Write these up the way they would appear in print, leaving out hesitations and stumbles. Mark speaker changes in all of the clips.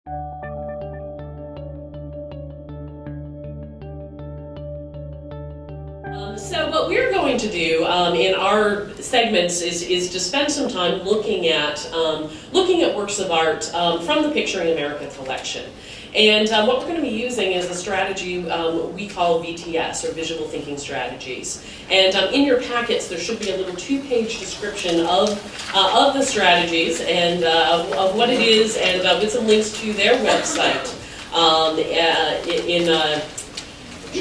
Speaker 1: So what we're going to do in our segments is to spend some time looking at works of art from the Picturing America collection. And what we're going to be using is a strategy we call VTS, or Visual Thinking Strategies. And in your packets, there should be a little 2-page description of the strategies and of what it is, and with some links to their website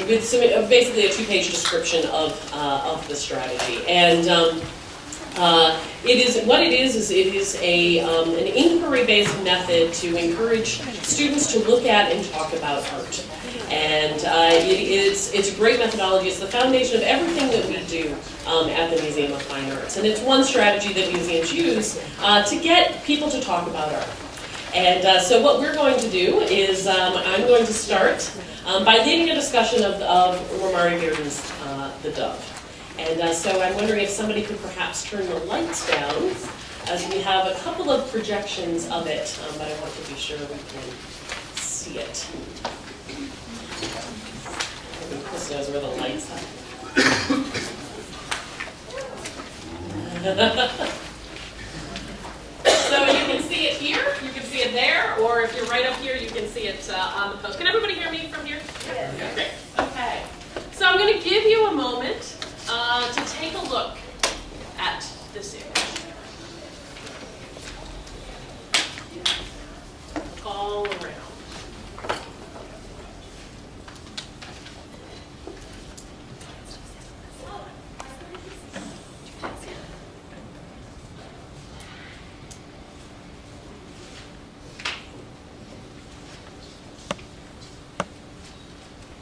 Speaker 1: with some, basically a 2-page description of the strategy. And it is an inquiry-based method to encourage students to look at and talk about art. And it's a great methodology. It's the foundation of everything that we do at the Museum of Fine Arts. And it's one strategy that museums use to get people to talk about art. And so what we're going to do is I'm going to start by leading a discussion of Romare Bearden's The Dove. And so I'm wondering if somebody could perhaps turn the lights down, as we have a couple of projections of it, but I want to be sure we can see it. Maybe Chris knows where the lights are. So you can see it here, you can see it there, or if you're right up here, you can see it on the post. Can everybody hear me from here? Yeah. Great. Okay. So I'm going to give you a moment to take a look at this image. All around.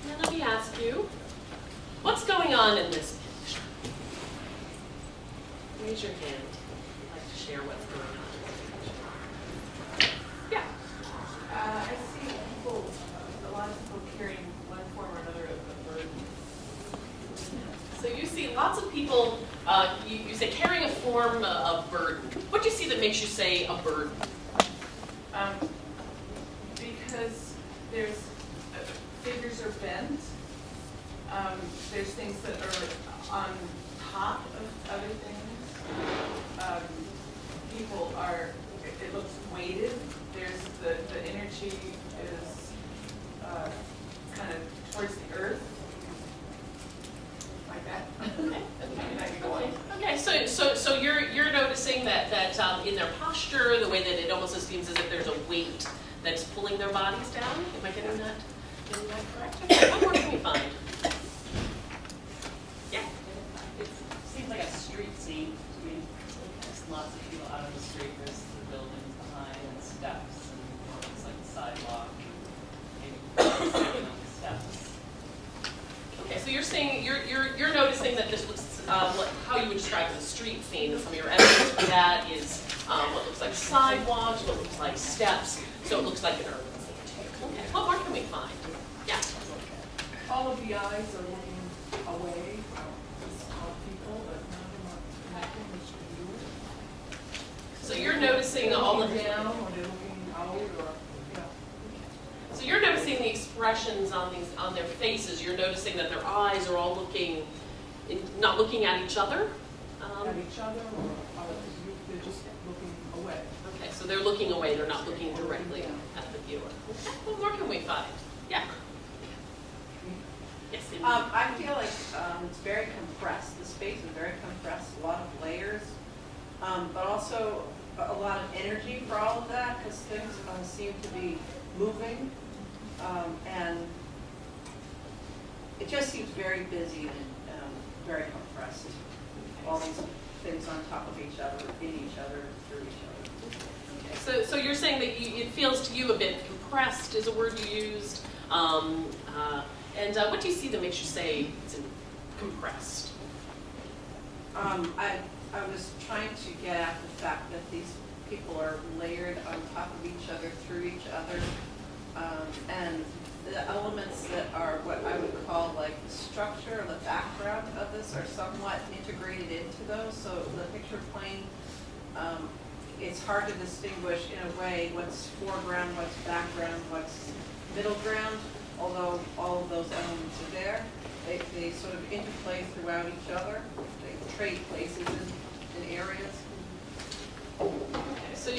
Speaker 1: Now let me ask you, what's going on in this picture? Raise your hand if you'd like to share what's going on in this picture. Yeah.
Speaker 2: I see people, a lot of people carrying one form or another of a burden.
Speaker 1: So you see lots of people, you say carrying a form of burden. What do you see that makes you say a burden?
Speaker 2: Because there's figures are bent. There's things that are on top of other things. People are, it looks weighted. There's the energy is kind of towards the earth, like that.
Speaker 1: Okay. So you're noticing that in their posture, the way that it almost seems as if there's a weight that's pulling their bodies down. Am I getting that correct? Okay. What more can we find? Yeah.
Speaker 3: It seems like a street scene. I mean, there's lots of people out on the street. There's the buildings behind and steps, and it's like a sidewalk. Maybe sitting on the steps.
Speaker 1: Okay, so you're noticing that this looks how you would describe the street scene. And some of your evidence for that is what looks like sidewalks, what looks like steps. So it looks like an urban scene too. Okay. What more can we find? Yeah.
Speaker 2: All of the eyes are looking away from people, but none of them are connecting with the viewer.
Speaker 1: So you're noticing all of
Speaker 2: down, or they're looking out, or
Speaker 1: So you're noticing the expressions on their faces. You're noticing that their eyes are all not looking at each other.
Speaker 2: at each other, or they're just looking away.
Speaker 1: Okay, so they're looking away. They're not looking directly at the viewer. Okay. What more can we find? Yeah. Yes.
Speaker 4: I feel like it's very compressed. The space is very compressed, a lot of layers, but also a lot of energy for all of that, because things seem to be moving, and it just seems very busy and very compressed. All these things on top of each other, in each other, through each other.
Speaker 1: Okay. So you're saying that it feels to you a bit compressed is a word you used. And what do you see that makes you say it's compressed?
Speaker 4: I was trying to get at the fact that these people are layered on top of each other, through each other, and the elements that are what I would call like the structure or the background of this are somewhat integrated into those. So the picture plane it's hard to distinguish in a way what's foreground, what's background, what's middle ground, although all of those elements are there. They sort of interplay throughout each other. They trade places in areas.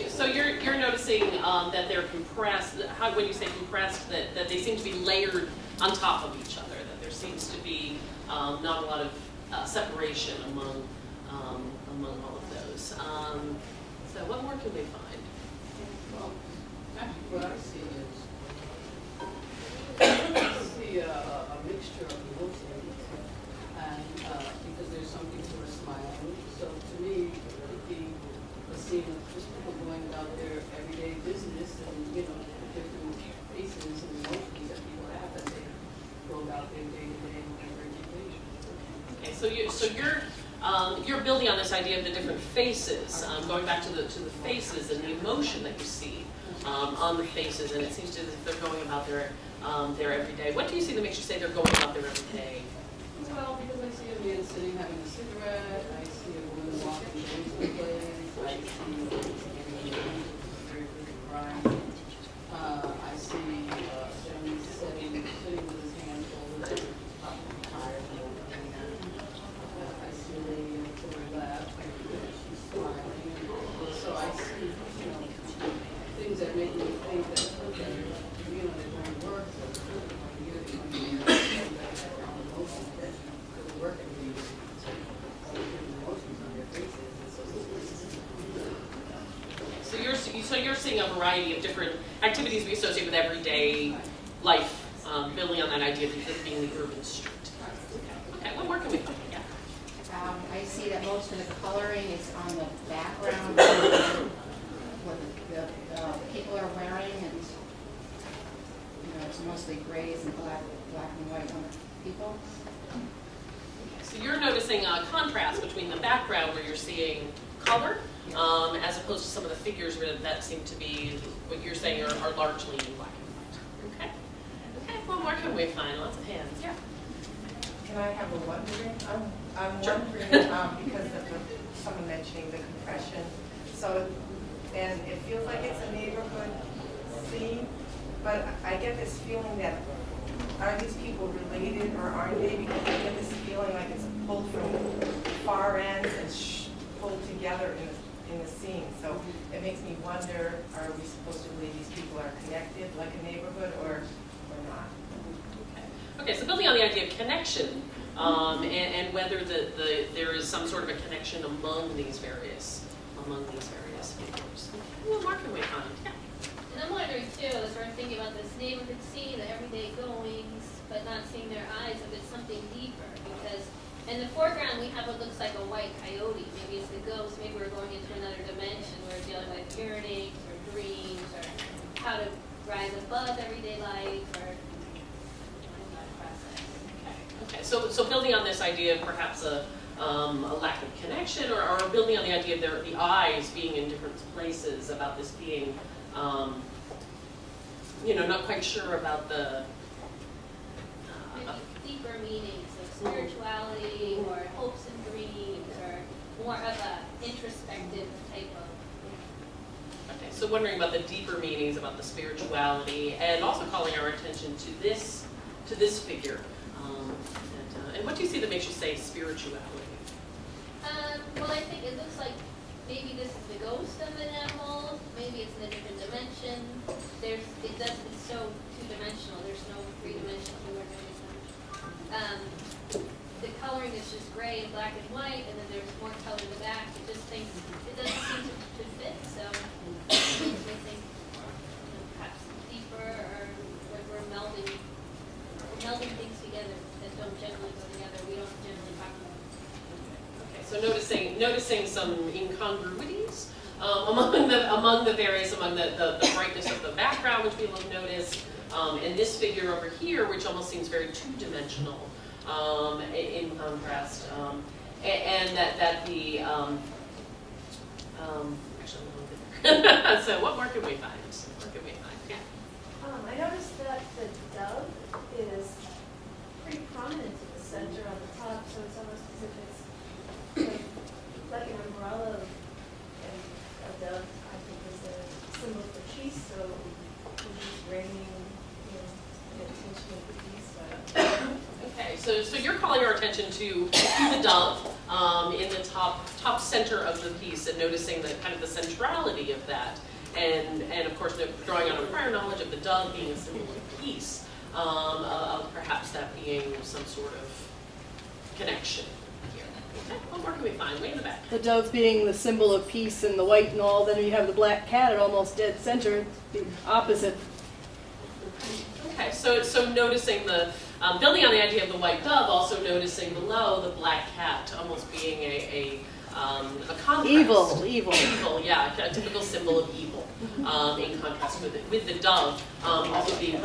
Speaker 1: So you're noticing that they're compressed. How, when you say compressed, that they seem to be layered on top of each other. That there seems to be not a lot of separation among all of those. So what more can we find?
Speaker 5: Well, actually, what I see is I see a mixture of emotions, and because there's some people who are smiling. So to me, it could be a scene of just people going about their everyday business and, you know, the different faces and emotions that people have as they go about their day-to-day education.
Speaker 1: Okay, so you're building on this idea of the different faces, going back to the faces and the emotion that you see on the faces, and it seems to as if they're going about their everyday. What do you see that makes you say they're going about their everyday?
Speaker 5: Well, because I see a man sitting having a cigarette, I see a woman walking into the place, I see a woman very good at crying. I see a gentleman sitting with his hands folded over his pocket, tired and opening that. I see a lady to the left, she's smiling. So I see, you know, things that make me think that, okay, you know, they're going to work, but you're going to be emotions that could work in these emotions on their faces.
Speaker 1: So you're seeing a variety of different activities we associate with everyday life, building on that idea of this being the urban street. Okay, what more can we find? Yeah.
Speaker 6: I see that most of the coloring is on the background, what the people are wearing, and it's mostly grays and black and white on the people.
Speaker 1: So you're noticing a contrast between the background where you're seeing color, as opposed to some of the figures that seem to be what you're saying are largely in black and white. Okay. Okay. What more can we find? Lots of hands. Yeah.
Speaker 7: Can I have a wondering? I'm
Speaker 1: Sure.
Speaker 7: wondering because of someone mentioning the compression. So, and it feels like it's a neighborhood scene, but I get this feeling that are these people related or aren't they? Because I get this feeling like it's pulled from far ends and pulled together in the scene. So it makes me wonder: are we supposed to believe these people are connected, like a neighborhood, or not?
Speaker 1: Okay, so building on the idea of connection, and whether there is some sort of a connection among these various figures. What more can we find? Yeah.
Speaker 8: And I'm wondering too, as we're thinking about this neighborhood scene, the everyday goings, but not seeing their eyes, if it's something deeper. Because in the foreground we have what looks like a white coyote. Maybe it's the ghost. Maybe we're going into another dimension. We're dealing with yearnings or dreams or how to rise above everyday life or that process.
Speaker 1: Okay, so building on this idea of perhaps a lack of connection, or building on the idea of the eyes being in different places, about this being, not quite sure about the
Speaker 8: Maybe deeper meanings of spirituality or hopes and dreams or more of a introspective type of.
Speaker 1: Okay, so wondering about the deeper meanings about the spirituality, and also calling our attention to this figure. And what do you see that makes you say spirituality?
Speaker 8: Well, I think it looks like maybe this is the ghost of an animal. Maybe it's in a different dimension. It's so two-dimensional. There's no three-dimensional or anything. The coloring is just gray and black and white, and then there's more color in the back. It doesn't seem to fit. So it makes me think perhaps deeper, or we're melding things together that don't generally go together. We don't generally talk about.
Speaker 1: Okay, so noticing some incongruities among the brightness of the background, which we will notice, and this figure over here, which almost seems very two-dimensional in contrast, and that the actually so what more can we find? Yeah.
Speaker 9: I noticed that the dove is pretty prominent in the center on the top, so it's almost as if it's like an umbrella of dove
Speaker 1: So you're calling our attention to the dove in the top center of the piece, and noticing the kind of the centrality of that, and of course drawing on a prior knowledge of the dove being a symbol of peace, of perhaps that being some sort of connection here. Okay, what more can we find? Way in the back.
Speaker 10: The dove being the symbol of peace and the white and all, then you have the black cat at almost dead center, the opposite.
Speaker 1: Okay, so noticing the, building on the idea of the white dove, also noticing below the black cat almost being a contrast.
Speaker 10: Evil.
Speaker 1: Evil, yeah, a typical symbol of evil, in contrast with the dove also being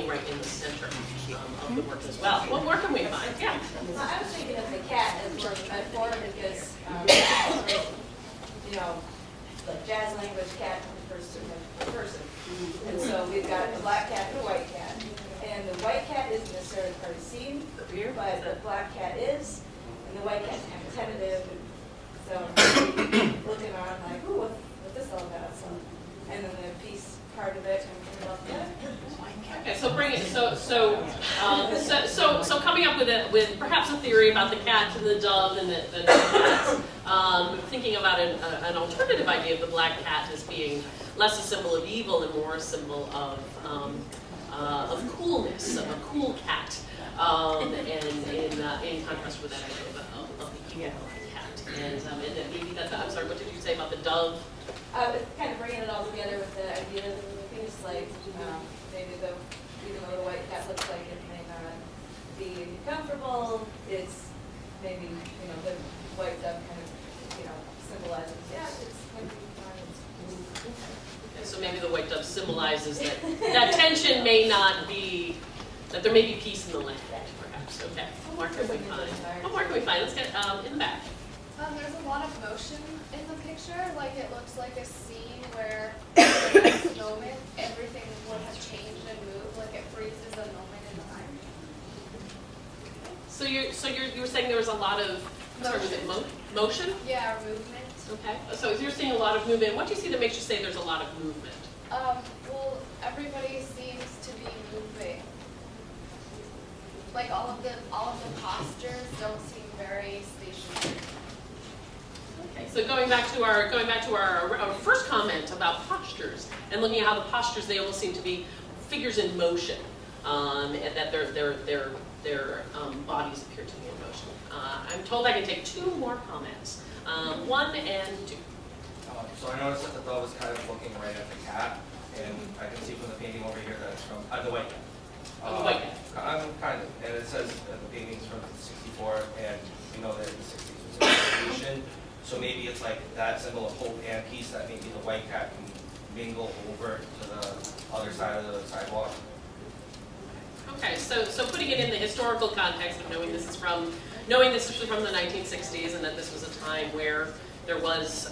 Speaker 1: right in the center of the work as well. What more can we find? Yeah.
Speaker 9: Well, I was thinking of the cat as more of a metaphor because, like jazz language, cat refers to a person. And so we've got a black cat and a white cat. And the white cat isn't necessarily part of the scene, but the black cat is. And the white cat's kind of tentative. So looking on like, ooh, what's this all about? So, and then the peace part of it, and love that.
Speaker 1: Okay, so bring it. So coming up with perhaps a theory about the cat and the dove and the cats. Thinking about an alternative idea of the black cat as being less a symbol of evil and more a symbol of coolness, of a cool cat, and in contrast with that idea of the evil cat. And then maybe that's. I'm sorry. What did you say about the dove?
Speaker 9: Kind of bringing it all together with the idea of peace, like maybe even though the white cat looks like it may not be comfortable, it's maybe the white dove kind of symbolizes it's going to be fine.
Speaker 1: Okay, so maybe the white dove symbolizes that tension may not be, that there may be peace in the land, perhaps. Okay. What more can we find? Let's get in the back.
Speaker 11: There's a lot of motion in the picture. Like it looks like a scene where in this moment everything would have changed and moved. Like it freezes a moment in time.
Speaker 1: So you were saying there was a lot of motion?
Speaker 11: Yeah, movement.
Speaker 1: Okay. So you're seeing a lot of movement. What do you see that makes you say there's a lot of movement?
Speaker 11: Well, everybody seems to be moving. Like all of the postures don't seem very stationary.
Speaker 1: Okay, so going back to our first comment about postures and looking at how the postures, they almost seem to be figures in motion, and that their bodies appear to be in motion. I'm told I can take two more comments, 1 and 2.
Speaker 12: So I noticed that the dove is kind of looking right at the cat, and I can see from the painting over here that it's from the white cat.
Speaker 1: The white cat.
Speaker 12: Kind of, and it says that the painting's from '64, and we know that in the '60s was a revolution. So maybe it's like that symbol of hope and peace that maybe the white cat can mingle over to the other side of the sidewalk.
Speaker 1: Okay, so putting it in the historical context of knowing this is from the 1960s, and that this was a time where there was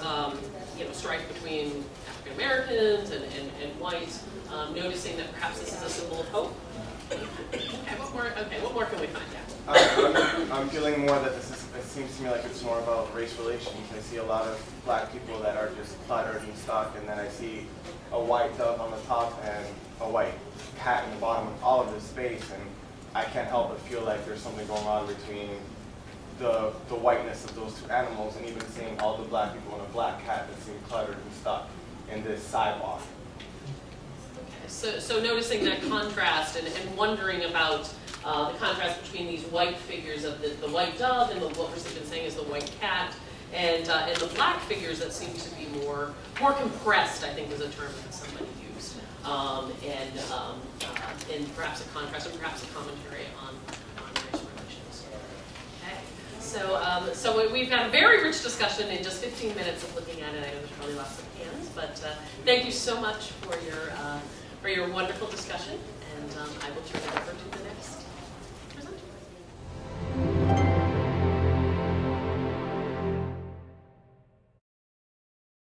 Speaker 1: strife between African Americans and whites, noticing that perhaps this is a symbol of hope. Okay, what more can we find out?
Speaker 13: I'm feeling more that it seems to me like it's more about race relations. I see a lot of black people that are just cluttered and stuck, and then I see a white dove on the top and a white cat in the bottom of all of this space, and I can't help but feel like there's something going on between the whiteness of those two animals, and even seeing all the black people and a black cat that seem cluttered and stuck in this sidewalk.
Speaker 1: So noticing that contrast and wondering about the contrast between these white figures of the white dove and what we've been saying is the white cat, and the black figures that seem to be more compressed, I think was a term that somebody used, and perhaps a contrast and perhaps a commentary on race relations. Okay, so we've had a very rich discussion in just 15 minutes of looking at it. I know there's probably lots of hands, but thank you so much for your wonderful discussion, and I will turn it over to the next